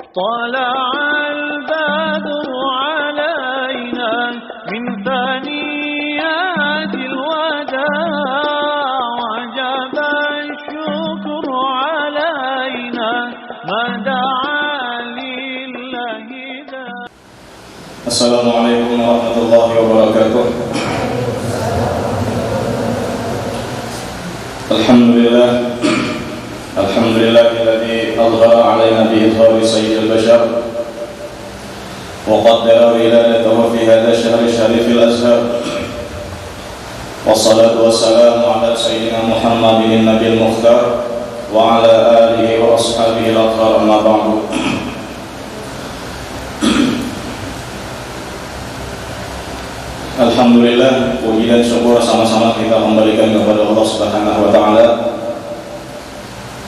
طلع البدر علينا من ثنيات الوداع وجب الشكر علينا ما دعا لله ذا. السلام عليكم ورحمة الله وبركاته. الحمد لله الذي أظهر علينا بإظهار سيد البشر وقدر ولادته في هذا الشهر الشريف الأزهر، والصلاة والسلام على سيدنا محمد النبي المختار وعلى آله وأصحابه الأطهار، أما بعد. Alhamdulillah, puji dan syukur sama-sama kita kembalikan kepada Allah Subhanahu wa Ta'ala,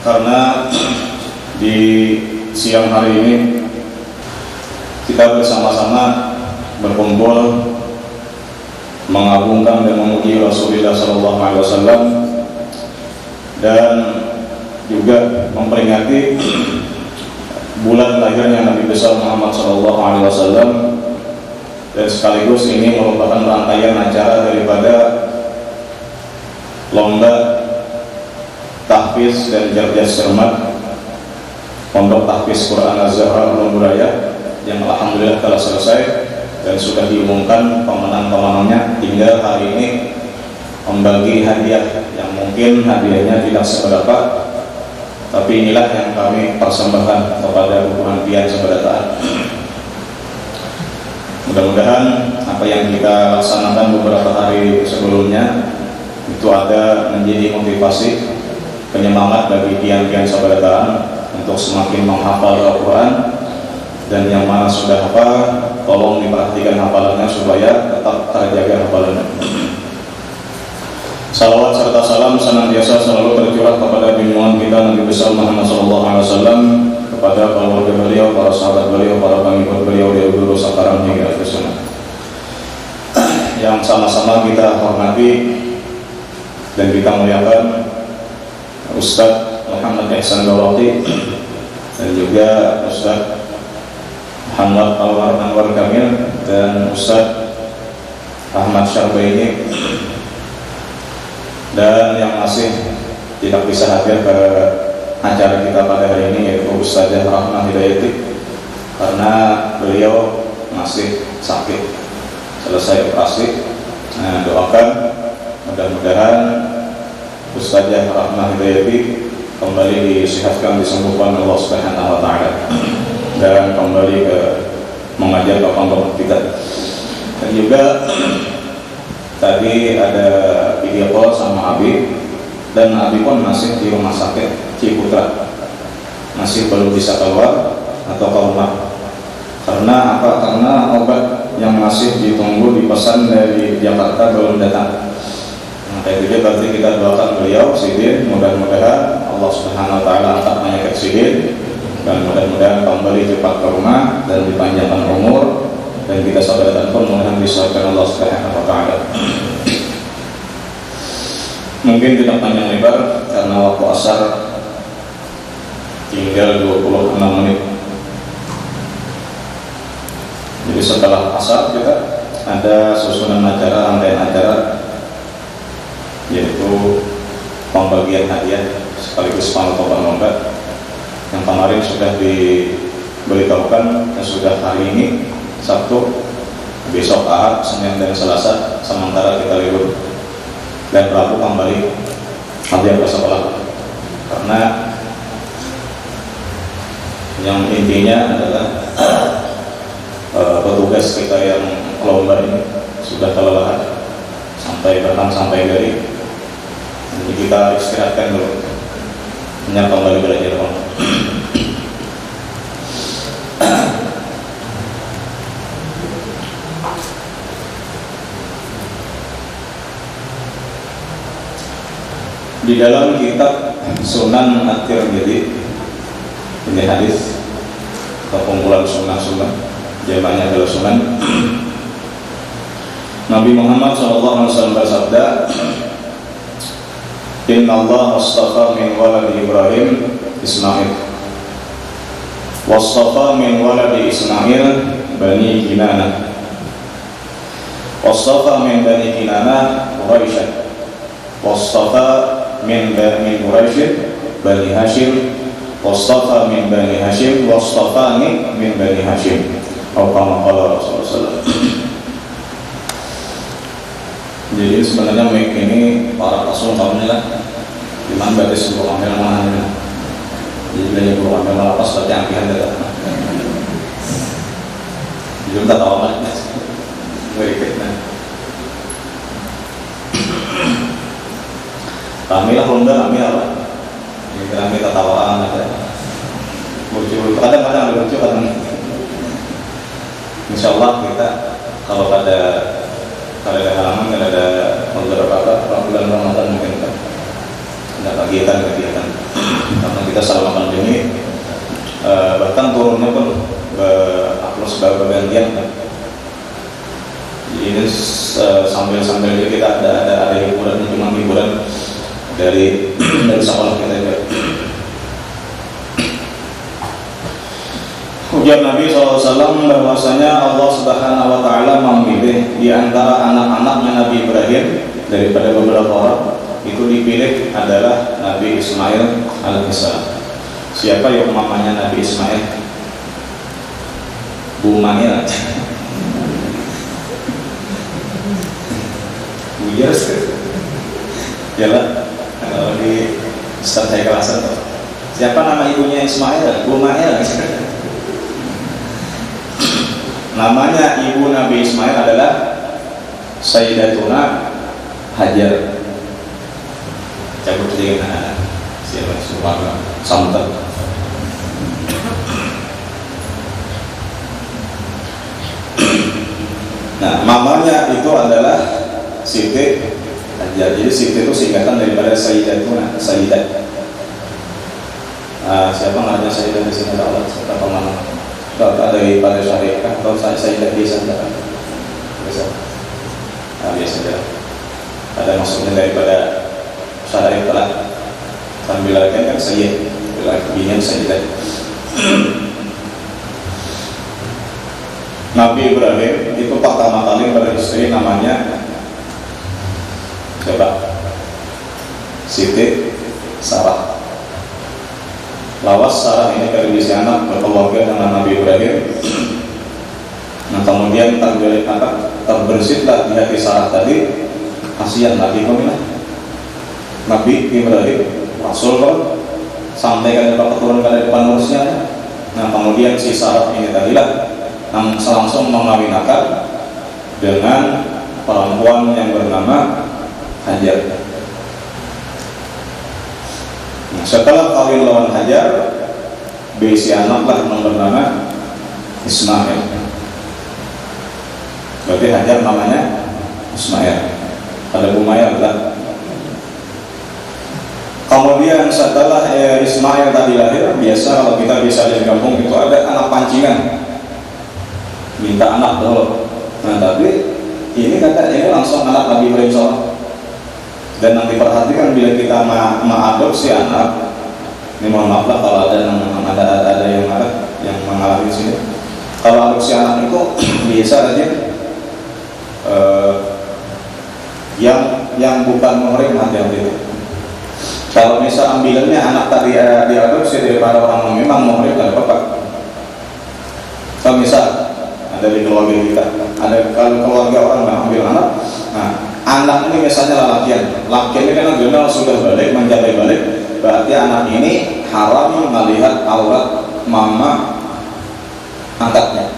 karena di siang hari ini kita bersama-sama berkumpul mengagungkan dan memuji Rasulullah SAW dan juga memperingati bulan lahirnya Nabi besar Muhammad SAW. Dan sekaligus ini merupakan rangkaian acara daripada lomba tahfiz dan jarjah cermat Pondok Tahfiz Quran Az-Zahra Ulum Buraya, yang alhamdulillah telah selesai dan sudah diumumkan pemenang-pemenangnya. Tinggal hari ini membagi hadiah yang mungkin hadiahnya tidak seberapa, tapi inilah yang kami persembahkan kepada Buku Pian Seberataan. Mudah-mudahan apa yang kita laksanakan beberapa hari sebelumnya itu ada menjadi motivasi, penyemangat bagi pian-pian Sabarataan untuk semakin menghafal Al-Quran, dan yang mana sudah hafal tolong diperhatikan hafalannya supaya tetap terjaga hafalannya. Salawat serta salam senantiasa selalu tercurah kepada bimbingan kita Nabi besar Muhammad SAW, kepada keluarga beliau, para sahabat beliau, para pengikut beliau dari dulu sekarang hingga akhir zaman, yang sama-sama kita hormati dan kita muliakan Ustaz Muhammad Ihsan Dawati dan juga Ustaz Muhammad Anwar Kamil dan Ustaz Ahmad Syarbaini, dan yang masih tidak bisa hadir ke acara kita pada hari ini yaitu Ustazah Rahmah Hidayati, karena beliau masih sakit selesai operasi. Doakan mudah-mudahan Ustazah Rahmah Hidayati kembali disehatkan, disembuhkan Allah Subhanahu wa Ta'ala, dan kembali ke mengajar ke pondok kita. Dan juga tadi ada video call sama Abi, dan Abi pun masih di rumah sakit Ciputra, masih belum bisa keluar atau ke rumah. Karena apa? Karena obat yang masih ditunggu dipesan dari Jakarta belum datang. Maka itu dia berarti kita doakan beliau Sidin, mudah-mudahan Allah Subhanahu wa Ta'ala angkat penyakit Sidin, dan mudah-mudahan kembali cepat ke rumah dan dipanjangkan umur, dan kita sabarkan pun mudah-mudahan disahkan Allah Subhanahu wa Ta'ala. Mungkin tidak panjang lebar karena waktu asar tinggal 26 menit. Jadi setelah asar kita ada susunan acara, rangkaian acara, yaitu pembagian hadiah sekaligus penutupan lomba yang kemarin sudah diberitahukan, dan sudah hari ini Sabtu, besok Ahad, Senin dan Selasa, sementara kita libur, dan Rabu kembali hadiah ke sekolah. Karena yang intinya adalah petugas kita yang lomba ini sudah kelelahan sampai datang sampai dari, jadi kita istirahatkan dulu, hanya kembali belajar. Di dalam kitab Sunan At-Tirmidzi, ini hadis kumpulan sunnah-sunnah, jamaknya adalah sunan. Nabi Muhammad SAW bersabda, Inna Allah astafa min walad Ibrahim Ismail. Wastafa min waladi Ismail bani Kinanah. Wastafa min bani Kinanah Quraisy. Wastafa min Quraisy bani Hashim. Wastafa min bani Hashim. Wastafani min bani Hashim. Atau kama qala Rasulullah sallallahu alaihi wasallam. Jadi sebenarnya mic ini para rasul kaumnya lah. Dimana berarti sebuah ambil mana? Jadi belajar guru ambil malah pas seperti yang kita lihat. Belum tak tahu kan? Berikutnya. Kami lah ronda kami apa? Ini kami kita tawaan ada. Lucu, kadang-kadang lucu, kadang. Insya Allah kita kalau pada halaman kan ada beberapa bulan Ramadan mungkin kan ada kegiatan karena kita selama pandemi bahkan turunnya pun upload bergantian kan. Ini sambil kita ada hiburan, cuma hiburan dari sekolah kita juga. Ujar Nabi SAW bahwasanya Allah Subhanahu Wa Taala memilih di antara anak-anaknya Nabi Ibrahim daripada beberapa orang, itu dipilih adalah Nabi Ismail alaihissalam. Siapa yang mamanya Nabi Ismail? Bumanya. Ujar ya lah. Kalau di Ustaz saya kelasan, siapa nama ibunya Ismail? Bumanya. Namanya ibu Nabi Ismail adalah Sayyidatuna Hajar. Cabut sedikit anak siapa suara santet. Nah, mamanya itu adalah Siti Hajar. Jadi Siti itu singkatan daripada Sayyidatuna, Sayyidat. Siapa namanya Sayyidat di sini? Allah serta pemana? Kalau daripada syariah, kalau saya tidak bisa biasa saja. Ada maksudnya daripada syariah telah sambil lagi kan saya bilang saya. Nabi Ibrahim itu pertama kali beristri namanya siapa? Siti Sarah. Lawas Sarah ini dari anak berkeluarga dengan Nabi Ibrahim. Nah kemudian terbersihlah di hati Sarah tadi. Kasihan Nabi Ibrahim Rasul kan sampaikan kepada keturunan dari penerusnya. Nah kemudian si Sarah ini tadilah langsung mengawinkan dengan perempuan yang bernama Hajar. Nah, setelah kawin lawan Hajar, bisi anaklah yang bernama Ismail. Berarti Hajar namanya Ismail. Ada Bumayyah lah. Kemudian setelah Ismail tadi lahir, biasa kalau kita bisa di kampung itu ada anak pancingan, minta anak dulu. Nah tapi ini kata ini langsung anak Nabi Ibrahim SAW. Dan nanti perhatikan bila kita mengadopsi anak, ini mohon maaf lah kalau ada yang mengalami di sini. Kalau adopsi anak itu biasa aja yang bukan muhrim hati-hati. Kalau misal ambilannya anak tadi diadopsi daripada orang yang memang muhrim, tidak apa-apa. Kalau misal ada di keluarga kita, ada keluarga orang yang ambil anak, nah anak ini misalnya laki ini kan general sudah balik, mencapai balik, berarti anak ini haram melihat aurat mama angkatnya.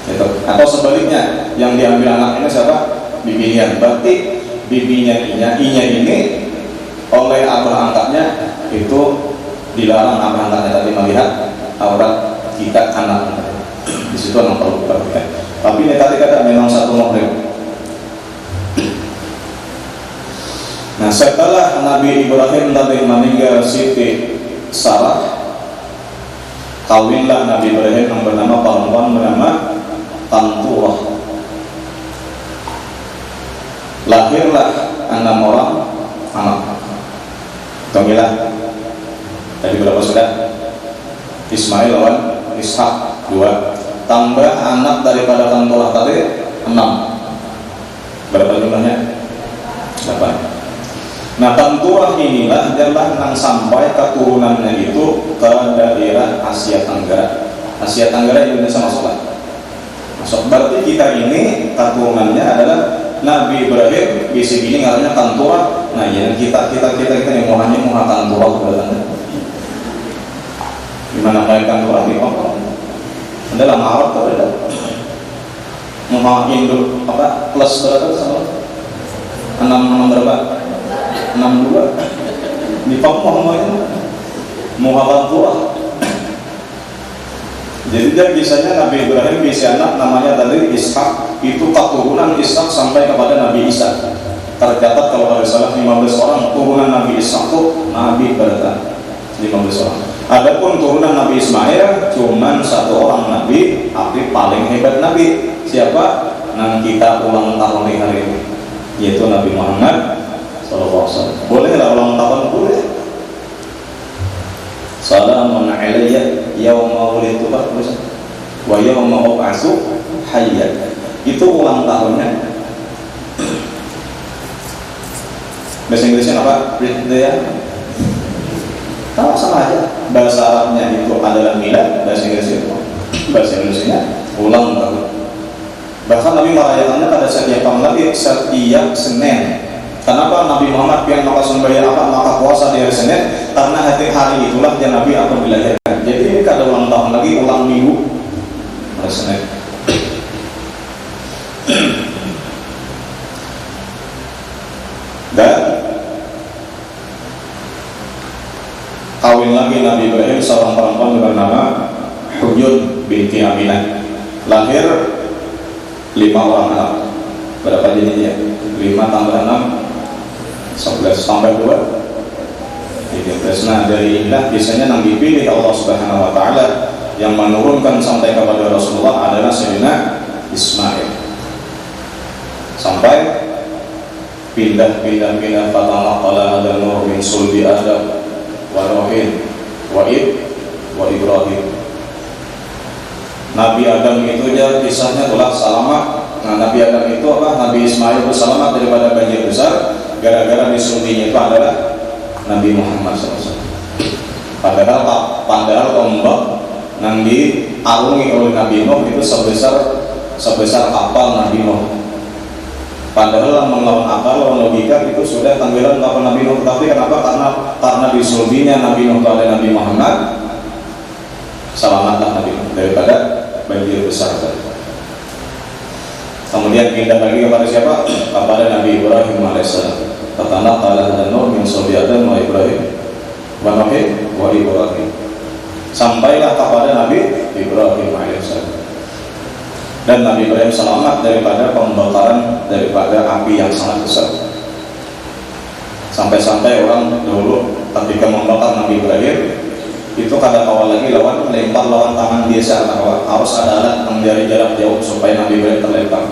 Gitu. Atau sebaliknya, yang diambil anak ini siapa? Bibinya. Berarti bibinya inya ini oleh abah angkatnya itu dilarang abah angkatnya tadi melihat aurat kita anak. Di situ yang perlu diperhatikan. Tapi ini tadi kata memang satu muhrim. Nah setelah Nabi Ibrahim tadi meninggal Siti Sarah, kawinlah Nabi Ibrahim yang bernama perempuan bernama Tanturah. Lahirlah 6 orang anak. Tunggulah. Tadi berapa sudah? Ismail lawan Ishak 2, tambah anak daripada Tanturah tadi 6. Berapa jumlahnya? 8. Nah, Tanturah inilah adalah yang sampai keturunannya itu ke daerah Asia Tenggara. Asia Tenggara Indonesia masuk. Berarti kita ini keturunannya adalah Nabi Ibrahim, bisi gini ngarannya Tanturah. Nah, ya kita yang mohanya mau Tanturah berarti. Gimana kayak Tanturah di Hongkong? Adalah Arab atau tidak? Mau Indo apa plus berapa sama? 6 berapa? 62 di Papua mau Tanturah. Jadi dia bisanya Nabi Ibrahim bisa anak namanya tadi Ishak, itu keturunan Ishak sampai kepada Nabi Isa. Tercatat kalau ada salah 15 orang turunan Nabi Ishak itu Nabi berada 15 orang. Adapun turunan Nabi Ismail cuman 1 orang Nabi, tapi paling hebat Nabi siapa? Yang kita ulang tahun hari ini, yaitu Nabi Muhammad SAW. Boleh nggak ulang tahun? Boleh. Salamun alayya yawma wulidtu wa yawma ub'atsu hayya. Itu ulang tahunnya. Bahasa Inggrisnya apa? Birthday. Tahu sama aja. Bahasa Arabnya itu adalah milad, bahasa Indonesia ulang tahun. Bahkan Nabi merayakannya pada setiap tahun lagi, setiap Senin. Kenapa Nabi Muhammad yang maka sembahyang apa maka puasa di hari Senin? Karena hari itulah yang Nabi akan dilahirkan. Jadi ini kada ulang tahun lagi, ulang minggu hari Senin. Dan kawin lagi Nabi Ibrahim seorang perempuan bernama Hujun binti Aminah. Lahir 5 orang anak. Berapa jadinya? 5 tambah 6 11 tambah 2 13. Nah, dari inilah biasanya yang dipilih Allah Subhanahu wa taala yang menurunkan sampai kepada Rasulullah adalah Sayyidina Ismail. Sampai pindah fatanaqala ada nur min sulbi Adam wa Nuhin wa Ibrahim. Nabi Adam itu dia kisahnya telah selamat. Nah, Nabi Adam itu apa? Nabi Ismail itu selamat daripada banjir besar gara-gara disulbinya itu adalah Nabi Muhammad SAW. Padahal ombak yang diarungi oleh Nabi Nuh itu sebesar kapal Nabi Nuh. Padahal melawan akal, lawan logika itu sudah tenggelam kapal Nabi Nuh. Tapi kenapa? Karena disulbinya Nabi Nuh oleh Nabi Muhammad, selamatlah Nabi Nuh daripada banjir besar tadi. Kemudian pindah lagi kepada siapa? Kepada Nabi Ibrahim alaihissalam. Pertama kalah dan Nuh min sulbi Adam wa Ibrahim wa Nuhin wa Ibrahim. Sampailah kepada Nabi Ibrahim alaihissalam. Dan Nabi Ibrahim selamat daripada pembakaran daripada api yang sangat besar. Sampai-sampai orang dulu ketika membakar Nabi Ibrahim itu kada kawal lagi lempar lawan tangan biasa, harus ada alat yang dari jarak jauh supaya Nabi Ibrahim terlempar.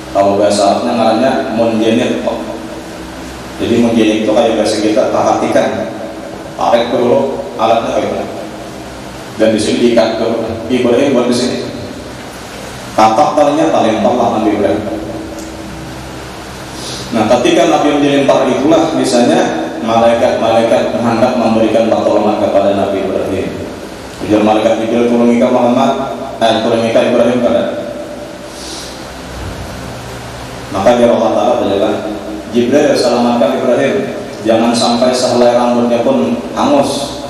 Kalau bahasa Arabnya ngarannya munjenir. Jadi munjenir itu kayak bahasa kita perhatikan, tarik dulu alatnya kayak dan di sini diikat dulu. Ibrahim buat di sini. Katak talinya terlemparlah Nabi Ibrahim. Nah, ketika Nabi dilempar itulah misalnya malaikat hendak memberikan pertolongan kepada Nabi Ibrahim. Ujar malaikat Jibril turun ke Muhammad, turun ke Ibrahim pada. Maka dia Allah Taala adalah Jibril selamatkan Ibrahim, jangan sampai sehelai rambutnya pun hangus.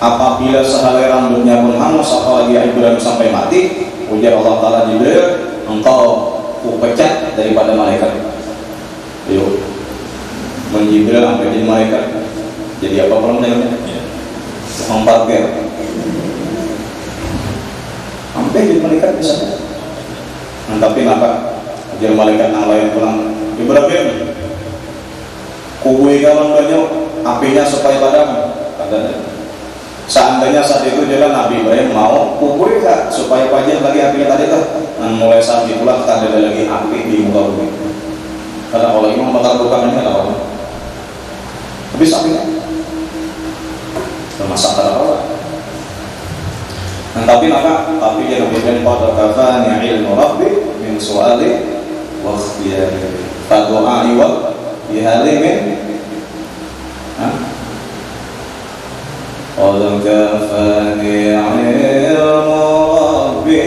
Apabila sehelai rambutnya pun hangus, apalagi Ibrahim sampai mati, ujar Allah Taala Jibril, engkau kupecat daripada malaikat. Yuk. Menjibril sampai jadi malaikat. Jadi apa problemnya? Tukang parkir. Sampai jadi malaikat bisa. Nah, tapi kenapa? Jadi malaikat yang lain pulang Ibrahim. Kubuhi kawan banyak apinya supaya padam. Seandainya saat itu jalan Nabi Ibrahim mau kubuhi tak supaya pajak lagi apinya tadi tuh. Dan mulai saat itulah tak ada lagi api di muka bumi. Karena kalau imam bakal bukan ini apa? Habis apinya termasak pada Allah. Tapi dia kemudian pada kafani ilmu Rabbi min su'ali wa ikhtiyari fa du'ai wa bihalimin qad kafani ilmu Rabbi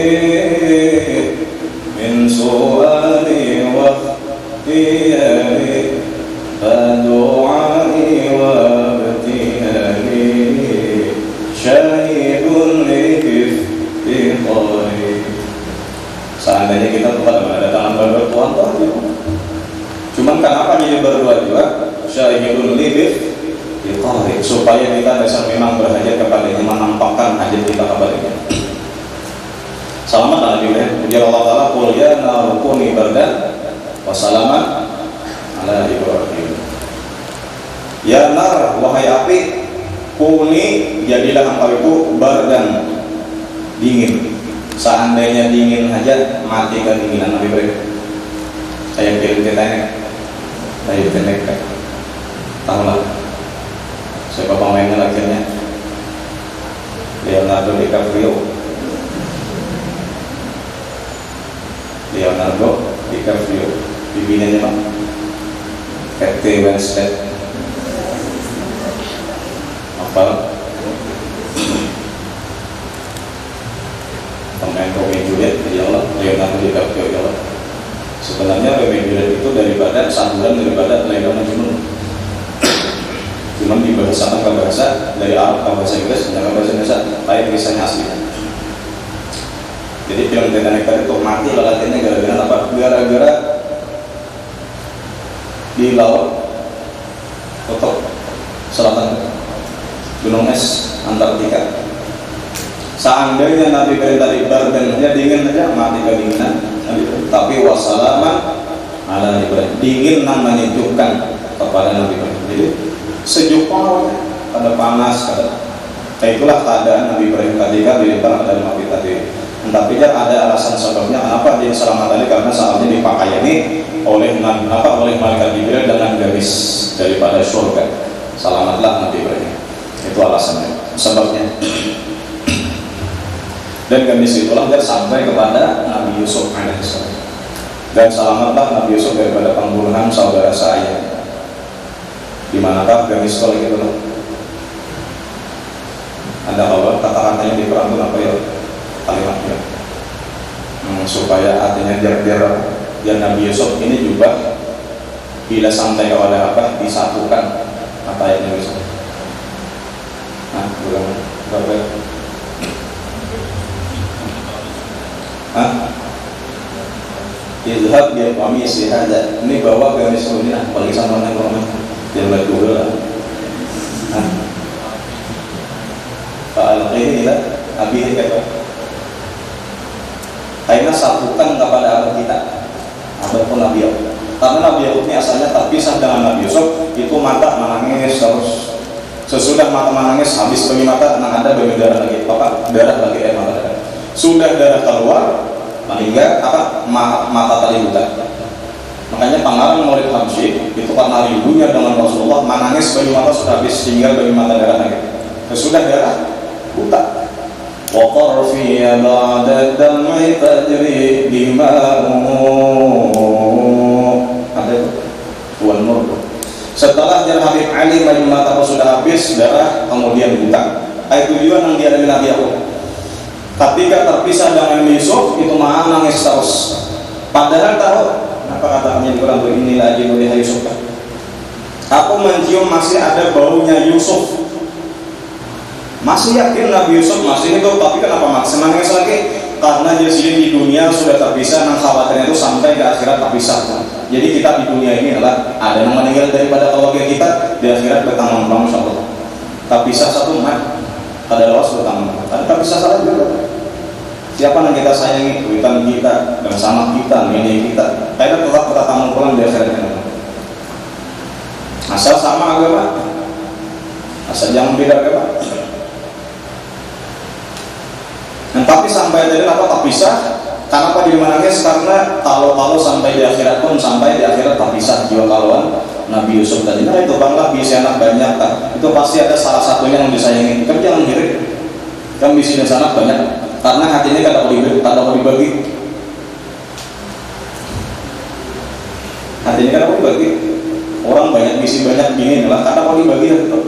min su'ali wa ikhtiyari fa du'ai wa bihalimin syahidun liqiftiqari. Seandainya kita kepada mendatangkan berdua Tuhan, cuman kenapa jadi berdua juga? Syahidun liqiftiqari, supaya kita dasar memang berhajat kepadanya, menampakkan hajat kita kepadanya. Selamat ala Ibrahim. Ujar Allah Ta'ala, qul ya naru kuni bardan wa salaman ala Ibrahim. Ya nar, wahai api, kuni, jadilah engkau itu bardan, dingin. Seandainya dingin aja, mati kedinginan Nabi Ibrahim. Saya kirim ceritanya, saya tenek, tahu lah. Siapa pemainnya akhirnya? Leonardo DiCaprio. Bibinanya Pak Kate Winslet. Apa? Pemain Romeo Juliet, ya Allah, Leonardo DiCaprio, ya Allah. Sebenarnya Romeo Juliet itu daripada sanduran daripada Laila Majnun. Cuman dibahasakan ke bahasa dari Arab ke bahasa Inggris, ke bahasa Indonesia, lain kisahnya asli. Jadi film Titanic itu mati lelatinya gara-gara apa? Gara-gara di laut Kutub Selatan, gunung es Antartika. Seandainya Nabi perintah Ibrahim dingin aja, mati kedinginan. Tapi wassalaman ala Ibrahim, dingin nan menyejukkan kepada Nabi Ibrahim. Jadi sejuk banget, ada panas, itulah keadaan Nabi Ibrahim ketika dilempar dalam api tadi. Tapi ada alasan sebabnya kenapa dia selamat tadi, karena saatnya dipakaiani oleh malaikat Jibril dengan garis daripada surga. Selamatlah Nabi Ibrahim. Itu alasannya, sebabnya. Dan garis itulah dia sampai kepada Nabi Yusuf alaihissalam. Dan selamatlah Nabi Yusuf daripada pembunuhan saudara saya. Di manakah garis tol gitu loh? Ada apa? Kata-katanya di Quran itu apa ya? Kalimatnya supaya artinya biar Nabi Yusuf ini juga bila sampai kepada apa disatukan apa yang Nabi Yusuf. Berapa? Izhab biar kami istihada. Ini bawa garis ini bagi sama dengan Roman. Dia berdua lah. Pak Al-Qaini lah. Abi kata. Karena satukan kepada abad kita, abad pun Nabi Yakub. Karena Nabi Yakub ini asalnya terpisah dengan Nabi Yusuf. Itu mata menangis terus. Sesudah mata menangis, habis bagi mata, ada bagi darah lagi. Darah lagi mata darah. Sudah darah keluar, meninggal mata tali buta. Makanya Pangeran Maulid Hamsyik itu karena ribunya dengan Rasulullah menangis bagi mata sudah habis, tinggal bagi mata darah lagi. Sesudah darah buta. وَقَرْفِيَ بَعْدَ الدَّمْعِ تَجْرِي دِمَاؤُهُ. Ada itu Tuan Nur. Setelah Jan Habib Ali bagi mata sudah habis darah, kemudian buta. Itu juga yang dia dari Nabi Yakub. Ketika terpisah dengan Yusuf, itu maha nangis terus. Padahal tahu apa katanya di Quran itu, ini lagi oleh Yusuf. Aku mencium masih ada baunya Yusuf. Masih yakin Nabi Yusuf masih hidup, tapi kenapa maksimal nangis lagi? Karena dia sendiri di dunia sudah terpisah, dan khawatirnya itu sampai ke akhirat terpisah. Jadi kita di dunia ini adalah ada yang meninggal daripada keluarga kita, di akhirat bertanggung-tanggung insya Allah. Terpisah satu mat, ada luas bertanggung-tanggung. Ada terpisah salah juga. Siapa yang kita sayangi, hutan kita, dan sama kita, nenek kita, kita tetap bertanggung pulang di akhirat. Asal sama agama, asal jangan beda agama. Tapi sampai tadi apa terpisah? Kenapa dia menangis? Karena kalau sampai di akhirat pun sampai di akhirat terpisah jiwa kalauan Nabi Yusuf tadi. Nah itu banglah bisa anak banyak kan? Itu pasti ada salah satunya yang disayangi. Kan jangan diri. Kan misinya sangat banyak, karena hatinya kada mau dibagi. Hatinya kada mau dibagi. Orang banyak misi banyak gini lah, kada mau dibagi gitu.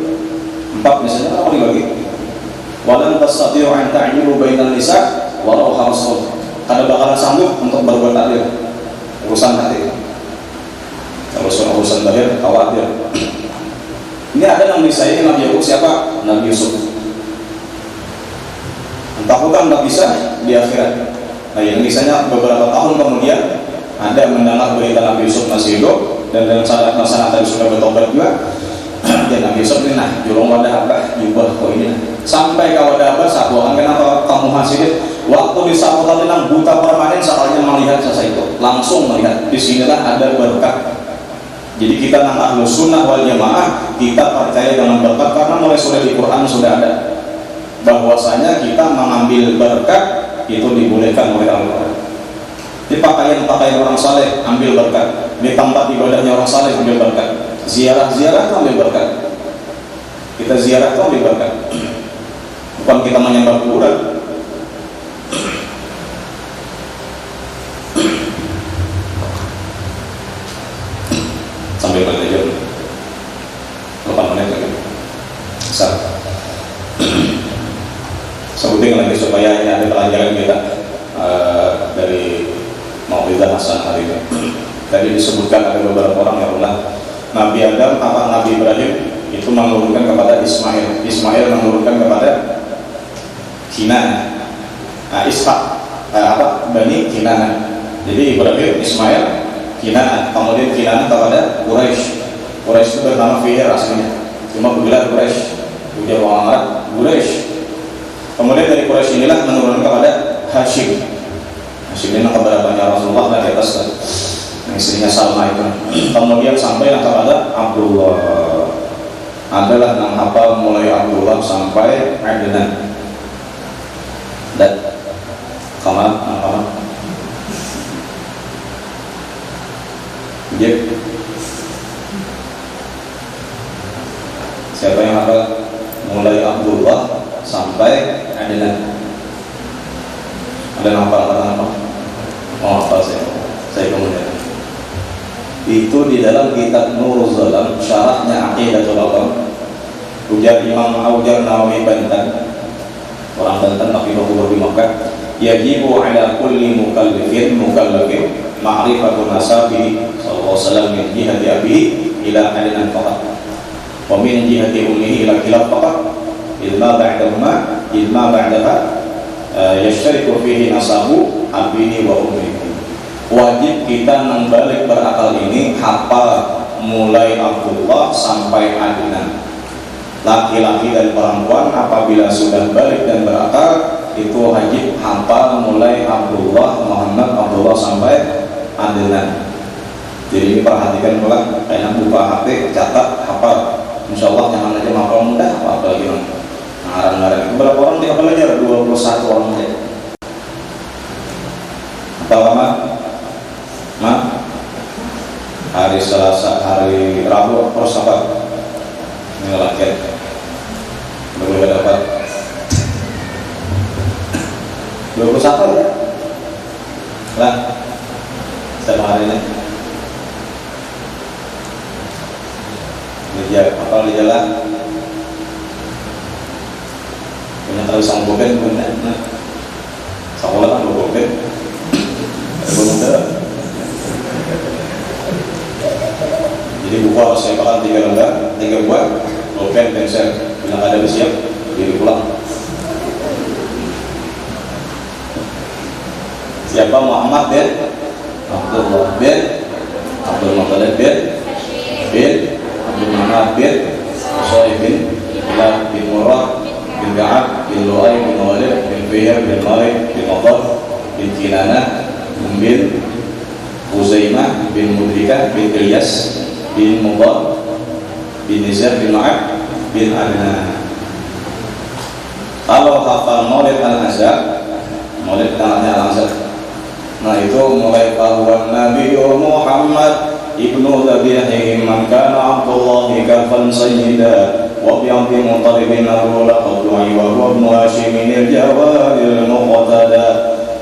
4 misalnya kada mau dibagi. Walan tastati'u an ta'dilu bainan nisa walau harsul. Kada bakalan sanggup untuk berbuat adil urusan hati. Kalau urusan bahir khawatir. Ini ada yang saya Nabi Yakub siapa? Nabi Yusuf. Entah bukan tak bisa di akhirat. Nah, yang misalnya beberapa tahun kemudian ada mendengar berita Nabi Yusuf masih hidup dan dalam sana tadi sudah bertobat juga. Dan Nabi Yusuf ini nah julung wadah apa jubah kau ini sampai kau wadah apa sabuan kenapa kamu hasilin waktu di sabuan yang buta permanen soalnya melihat selesai itu langsung melihat disinilah ada berkat. Jadi kita nang ahlus sunnah wal jamaah kita percaya dengan berkat karena mulai sudah di Quran sudah ada bahwasanya kita mengambil berkat itu dibolehkan oleh Allah. Di pakaian orang saleh ambil berkat, di tempat ibadahnya orang saleh ambil berkat, ziarah ambil berkat. Kita ziarah itu ambil berkat. Bukan kita menyembah kuburan. Sambil belajar 8 menit lagi. Sebutin lagi supaya ini ada pelajaran kita dari Mau'idah Hasan hari ini. Tadi disebutkan ada beberapa orang yang pernah Nabi Adam apa Nabi Ibrahim itu menurunkan kepada Ismail menurunkan kepada Kinanah, Ishak Bani Kinanah. Jadi Ibrahim, Ismail, Kinanah, kemudian Kinanah kepada Quraisy. Quraisy itu bernama Fihir aslinya, cuma bergelar Quraisy, ujar orang Arab Quraisy. Kemudian dari Quraisy inilah menurunkan kepada Hashim. Hashim ini keberadaannya Rasulullah dan di atas istrinya Salma itu. Kemudian sampailah kepada Abdullah. Adalah nang hafal mulai Abdullah sampai Adnan. Dan Kamal. Jep. Siapa yang hafal mulai Abdullah sampai Adnan? Ada hafal apa? Oh, hafal saya kemudian. Itu di dalam kitab Nurul Zalam syarahnya Aqidatul Awam ujar Imam Aujar Nawawi Banten, orang Banten tapi berkumpul di Makkah. Yajibu ala kulli mukallafin ma'rifatun nasabihi sallallahu alaihi wasallam min jihati abihi ila Adnan faqat wa min jihati ummihi ila Kilab faqat ilma ba'daha yashtariku fihi nasabu abihi wa ummihi. Wajib kita membalik berakal ini hafal mulai Abdullah sampai Adnan. Laki-laki dan perempuan apabila sudah balik dan berakal itu wajib hafal mulai Abdullah sampai Adnan. Jadi ini perhatikan pula, kayaknya buka HP, catat, hafal. Insyaallah jangan aja hafal mudah, apa lagi ngarang-ngarang. Berapa orang dia belajar? 21 orang saja. Apa lama? Hari Selasa, hari Rabu, terus apa? Ini latihan. Boleh dapat 21 ya? Lah, setiap hari ini. Apa di jalan? Punya tahu sang boken punya. Sekolah kan boken. Jadi buku harus saya pakai 3 lembar, 3 buah, pulpen, pensel, yang ada di siap, diri pulang. Siapa? Muhammad bin Abdullah bin Abdul Muttalib bin Abdul Manaf bin Sa'id bin Hilal bin Murrah bin Ka'ab bin Lu'ay bin Walid bin Fihir bin Malik bin Maqaf bin Kinanah bin Huzaimah bin Mudrikah bin Ilyas bin Mubad bin Nizar bin Ma'ab bin Adnan. Kalau hafal Maulid Al-Azhar, Maulid tangannya Al-Azhar, nah itu mulai bahwa Nabi Muhammad ابن ذبيحهم من كان عبد الله كفا سيدا وبعبد مطلب أبو لقد دعي وهو ابن هاشم الجواد المقتدى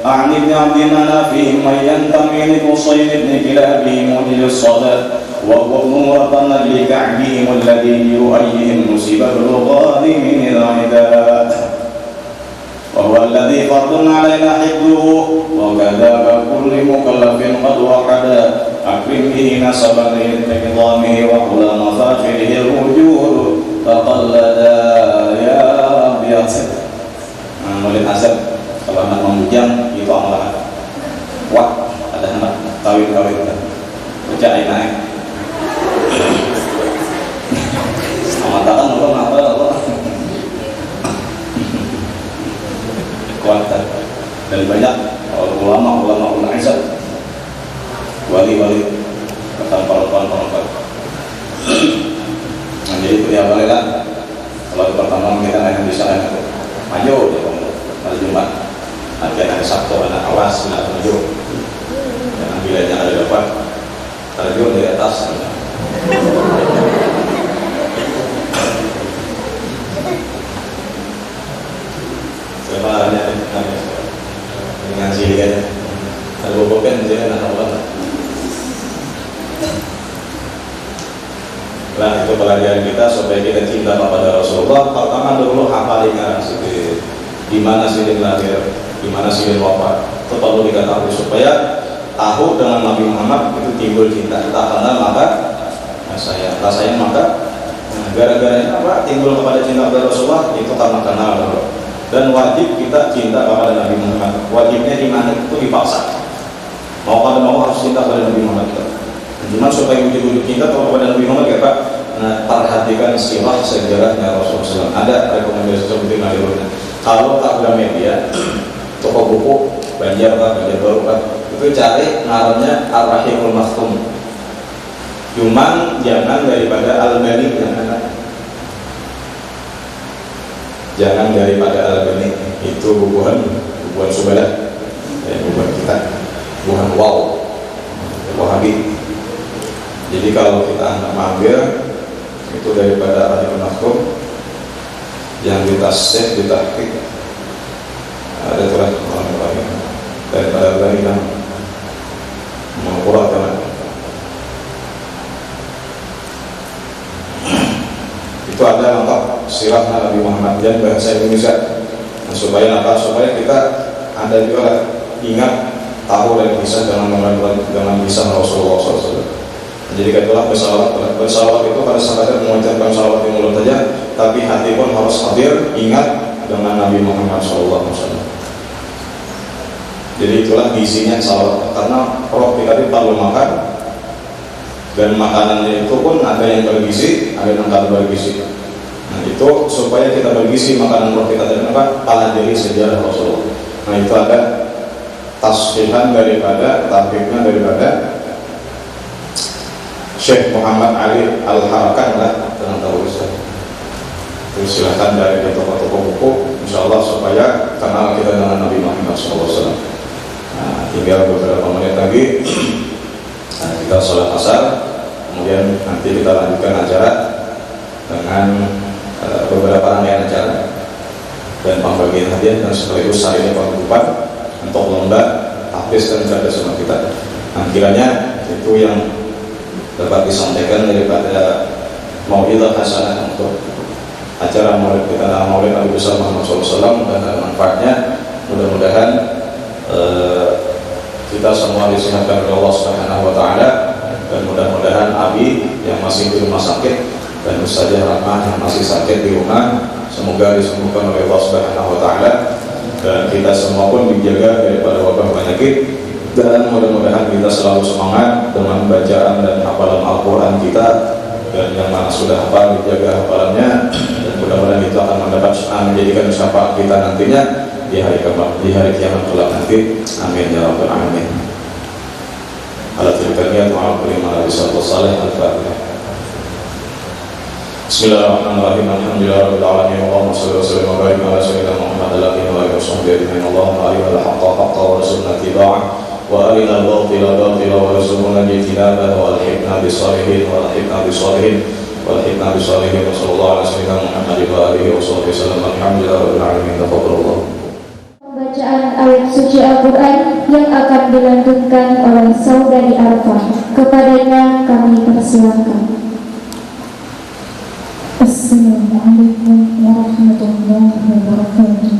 عن ابن عبد مناف من ينتمي لقصين بن كلاب مجل الصدى وهو ابن مرة لكعبهم الذي يؤيهم نسب الغاد من العداء وهو الذي فرض علينا حفظه وكذاب كل مكلف قد وحدا أكرم به نسبا لانتقامه وحول مفاخره الوجود تقلدا يا رب يا سيد. Mulid azab kalau anak membujang itu amalan. Wah, ada anak kawin-kawin percaya naik. Amatakan apa kuantan dan banyak ulama azab, wali-wali tentang perempuan. Nah, jadi tiap kali lah kalau pertama kita akan bisa maju di hari Jumat, nanti hari Sabtu anak awas nggak maju, jangan bilanya ada depan, terjun di atas. Sebenarnya dengan silihan, kalau bukan jadi anak apa? Nah, itu pelajaran kita supaya kita cinta kepada Rasulullah. Pertama dulu hafalnya di mana sih lahir, di mana sih wafat. Itu perlu diketahui supaya tahu dengan Nabi Muhammad itu timbul cinta. Tak kenal maka rasanya maka gara-gara apa timbul kepada cinta kepada Rasulullah itu karena kenal dulu. Dan wajib kita cinta kepada Nabi Muhammad. Wajibnya di mana itu dipaksa. Mau pada mau harus cinta kepada Nabi Muhammad. Cuma supaya wujud-wujud kita kepada Nabi Muhammad ya Pak, nah, perhatikan sirah sejarahnya Rasulullah SAW. Ada rekomendasi seperti ini. Kalau tak ada media, toko buku, Banjar Baru Pak, itu cari ngarannya Ar-Rahimul Maktum. Cuman jangan daripada Al-Bani, jangan daripada Al-Bani. Itu bukuan Subadah, bukuan kita, bukuan Wahabi. Jadi kalau kita mengambil itu daripada Al-Rahimul Maktum yang kita set di tahqiq ada tulis orang-orang daripada Al-Bani yang menguraikan itu ada lengkap sirah Nabi Muhammad dan bahasa Indonesia. Nah, supaya kita ada juga ingat tahu dan kisah dengan kisah Rasulullah SAW. Jadi katalah bersalawat itu pada sekadar mengucapkan salawat di mulut saja, tapi hati pun harus hadir ingat dengan Nabi Muhammad SAW. Jadi itulah gizinya salawat, karena roh kita itu perlu makan, dan makanannya itu pun ada yang bergizi, ada yang tak bergizi. Nah itu supaya kita bergizi makanan roh kita dan apa? Pelajari sejarah Rasulullah. Nah itu ada tasfihan daripada tahqiqnya daripada Syekh Muhammad Ali Al-Harakan lah, tenang tahu Ustaz. Silakan dari toko-toko buku, insyaallah supaya kenal kita dengan Nabi Muhammad SAW. Nah, tinggal beberapa menit lagi, nah, kita sholat asar, kemudian nanti kita lanjutkan acara dengan beberapa rangkaian acara dan pembagian hadiah dan sekaligus hari ini penutupan untuk lomba tahfiz dan cerdas sama kita. Nah, kiranya itu yang dapat disampaikan daripada mau'izah hasanah untuk acara maulid kita, maulid Nabi besar Muhammad SAW, dan manfaatnya mudah-mudahan kita semua disehatkan oleh Allah Subhanahu wa taala, dan mudah-mudahan Abi yang masih di rumah sakit dan Ustazah Rahmah yang masih sakit di rumah semoga disembuhkan oleh Allah Subhanahu wa taala, dan kita semua pun dijaga daripada wabah penyakit. Dan mudah-mudahan kita selalu semangat dengan bacaan dan hafalan Al-Quran kita, dan yang mana sudah hafal dijaga hafalannya, dan mudah-mudahan itu akan menjadikan syafaat kita nantinya di hari kiamat kelak nanti. Amin ya rabbal alamin. Ala tilkaniyat wa al-karimah al-bisatu salih al-fatihah. Bismillahirrahmanirrahim. Alhamdulillah rabbil alamin. Allahumma shalli wa sallim wa barik ala sayyidina Muhammad wa ala alihi wa sahbihi ajma'in. Allahumma arina al-haqqa haqqan wa warzuqna ittiba'ah وأرنا الباطل باطلا وارزقنا اجتنابه والحقنا بالصالحين وصلى الله على سيدنا محمد وآله وصحبه وسلم. Alhamdulillah rabbil alamin. Taqabbalallah. Bacaan ayat suci Al-Quran yang akan dilantunkan oleh saudari Arfah. Kepadanya kami persilakan. Assalamualaikum warahmatullahi wabarakatuh.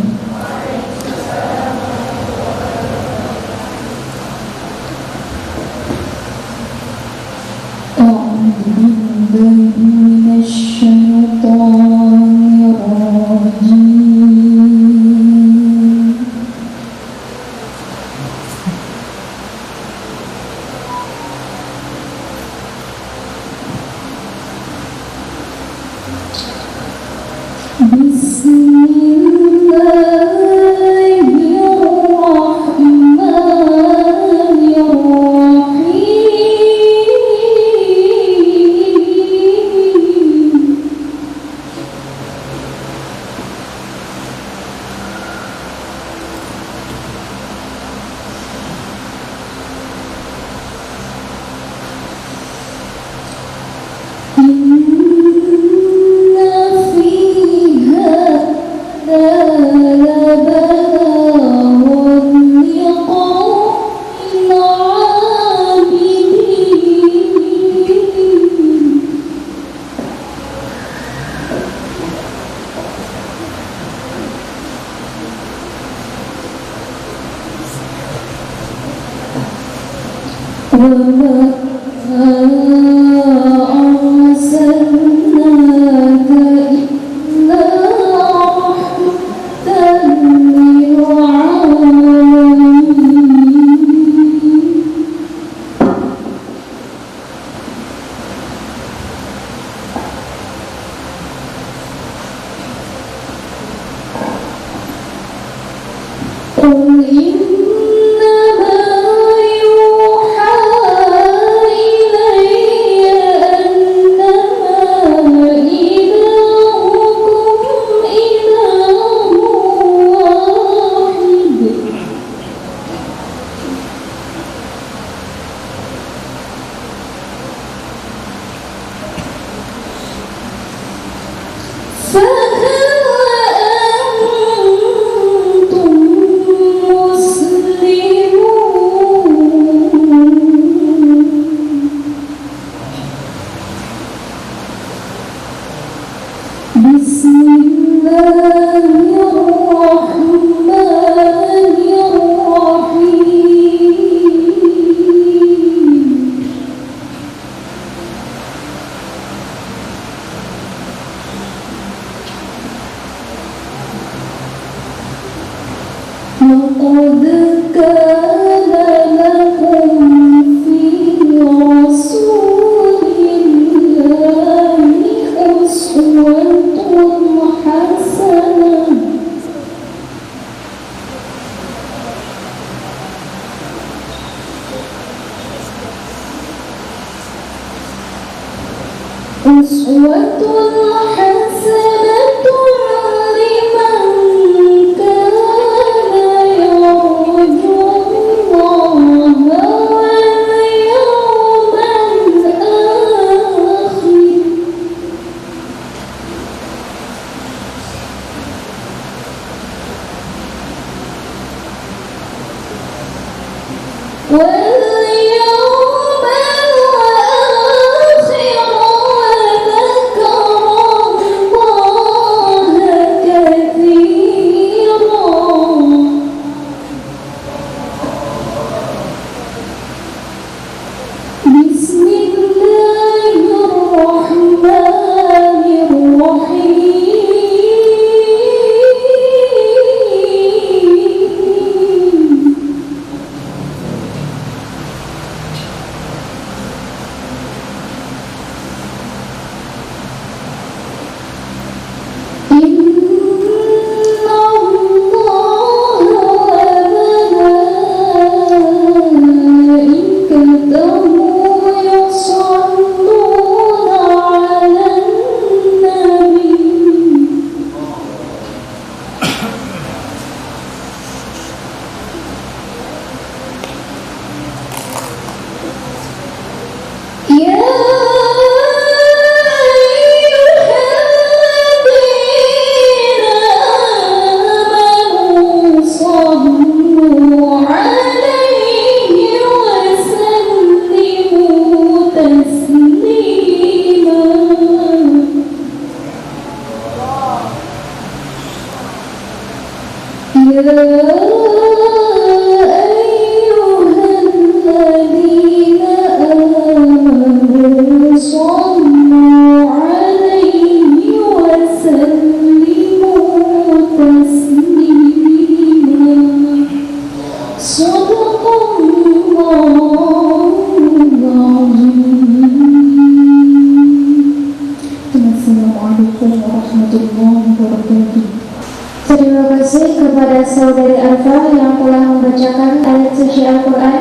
saudari Arfa yang telah membacakan ayat suci Al-Quran.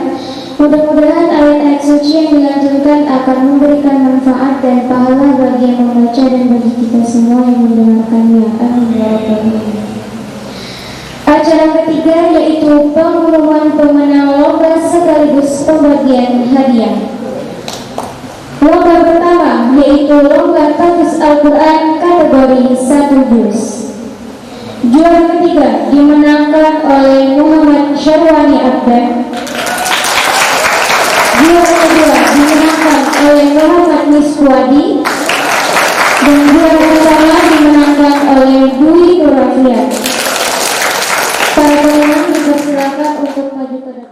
Mudah-mudahan ayat-ayat suci yang dilantunkan akan memberikan manfaat dan pahala bagi yang membaca dan bagi kita semua yang mendengarkannya. Amin ya rabbal alamin. Acara ketiga yaitu pengumuman pemenang lomba sekaligus pembagian hadiah. Lomba pertama yaitu lomba tahfiz Al-Quran kategori 1 juz. Juara ketiga dimenangkan oleh Muhammad Syarwani Abdan. Juara kedua dimenangkan oleh Muhammad Miswadi. Dan juara pertama dimenangkan oleh Dwi Nurafiat. Para pemenang dipersilakan untuk maju ke depan.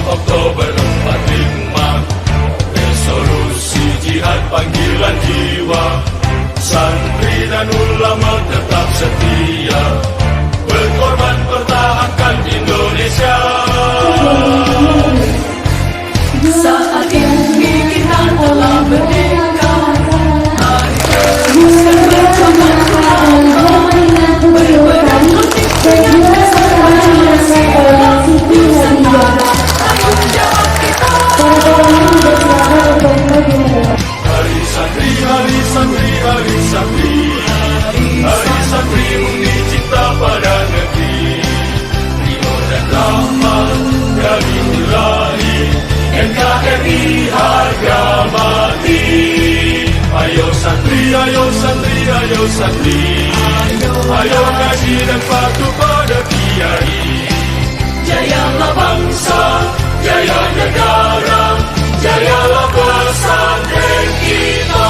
Oktober 45, resolusi jihad panggilan jiwa, santri dan ulama tetap setia, berkorban pertahankan Indonesia. Saat ini kita telah merdeka, mari teruskan perjuangan ulama, berperang untuk Hari santri, hari santri, hari santri, hari santri murni cinta pada negeri, ridho dan rahmat dari Ilahi, NKRI harga mati. Ayo santri, ayo santri, ayo santri, ayo ngaji dan patuh pada kiai. Jayalah bangsa, jaya negara, jayalah pesantren kita.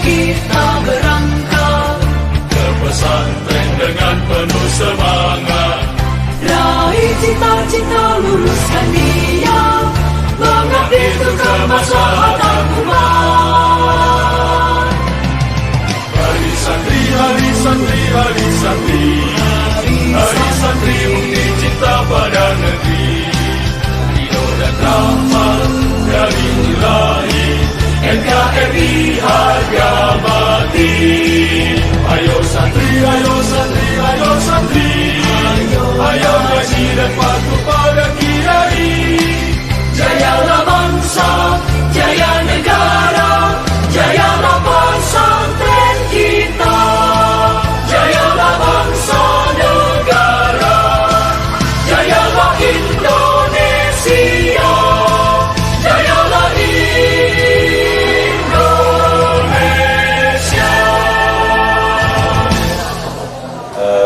Kita berangkat ke pesantren dengan penuh semangat, raih cita-cita, luruskan niat, mengabdi untuk kemaslahatan umat. Hari santri, hari santri, hari santri, hari santri murni cinta pada negeri, ridho dan rahmat dari Ilahi, NKRI harga mati. Ayo santri, ayo santri, ayo santri, ayo ngaji dan patuh pada kiai. Jayalah bangsa, jaya negara, jayalah pesantren kita. Jayalah bangsa negara, jayalah Indonesia, jayalah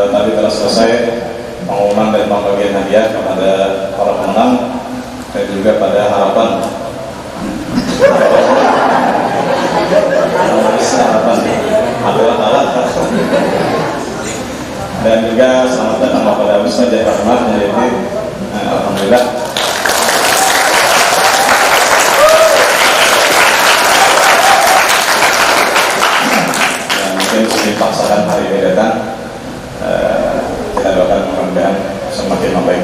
Tadi telah selesai pengumuman dan pembagian hadiah kepada para pemenang dan juga pada harapan dan juga selamat datang kepada Ustazah Rahmat yaitu alhamdulillah. Dan mungkin dipaksakan hari ini datang. Kita doakan mudah-mudahan semakin membaik.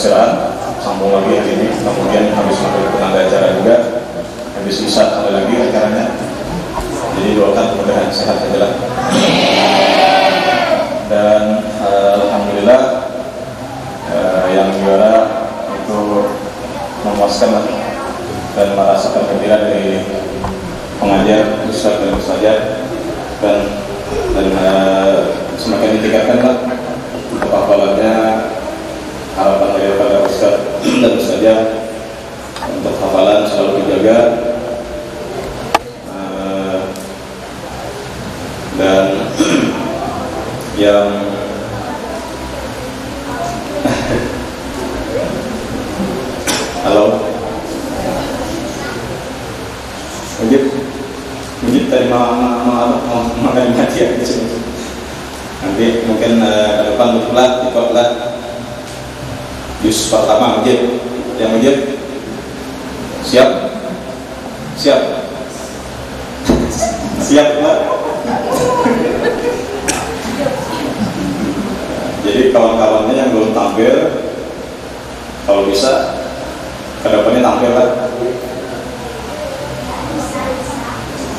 istirahat, sambung lagi hari ini. Kemudian habis maghrib pun ada acara juga, habis isya ada lagi acaranya. Jadi doakan mudah-mudahan sehat saja lah. Dan alhamdulillah yang juara itu memuaskan lah, dan merasakan gembira dari pengajar, ustaz dan ustazah, dan semakin ditingkatkan lah untuk hafalannya. Harapan daripada ustaz dan ustazah untuk hafalan selalu dijaga, dan yang halo Mujib tadi mau makan mati ya. Nanti mungkin ke depan tutuplah, ikutlah juz pertama Mujib. Yang Mujib siap? Siap? Siap Pak? Jadi kawan-kawannya yang belum tampil, kalau bisa kedepannya tampil lah.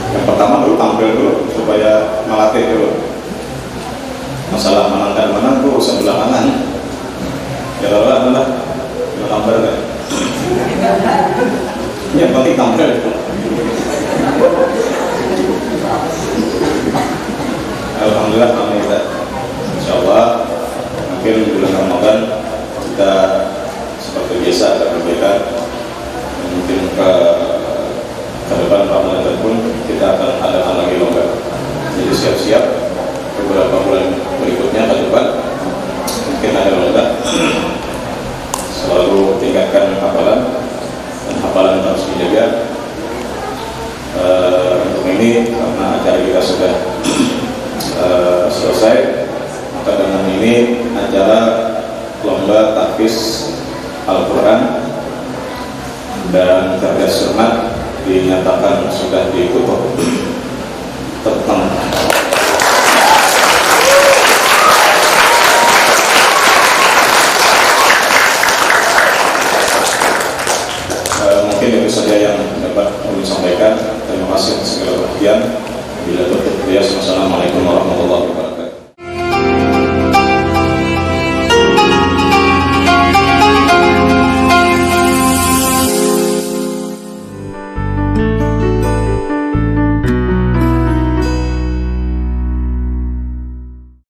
Yang pertama dulu tampil dulu supaya melatih dulu. Masalah menang dan menang itu urusan belakangan. Ya lalu adalah tampil kan. Ini yang penting tampil. Alhamdulillah kami kita, insyaallah mungkin bulan Ramadan kita seperti biasa ada perbedaan. Mungkin ke depan Ramadan pun kita akan ada lagi lomba. Jadi siap-siap beberapa bulan berikutnya ke depan mungkin ada lomba. Selalu tingkatkan hafalan, dan hafalan harus dijaga. Untuk ini karena acara kita sudah selesai, maka dengan ini acara lomba tahfiz Al-Quran dan cerdas cermat dinyatakan sudah ditutup. Tepuk tangan. Mungkin itu saja yang dapat kami sampaikan. Terima kasih atas segala perhatian. Bila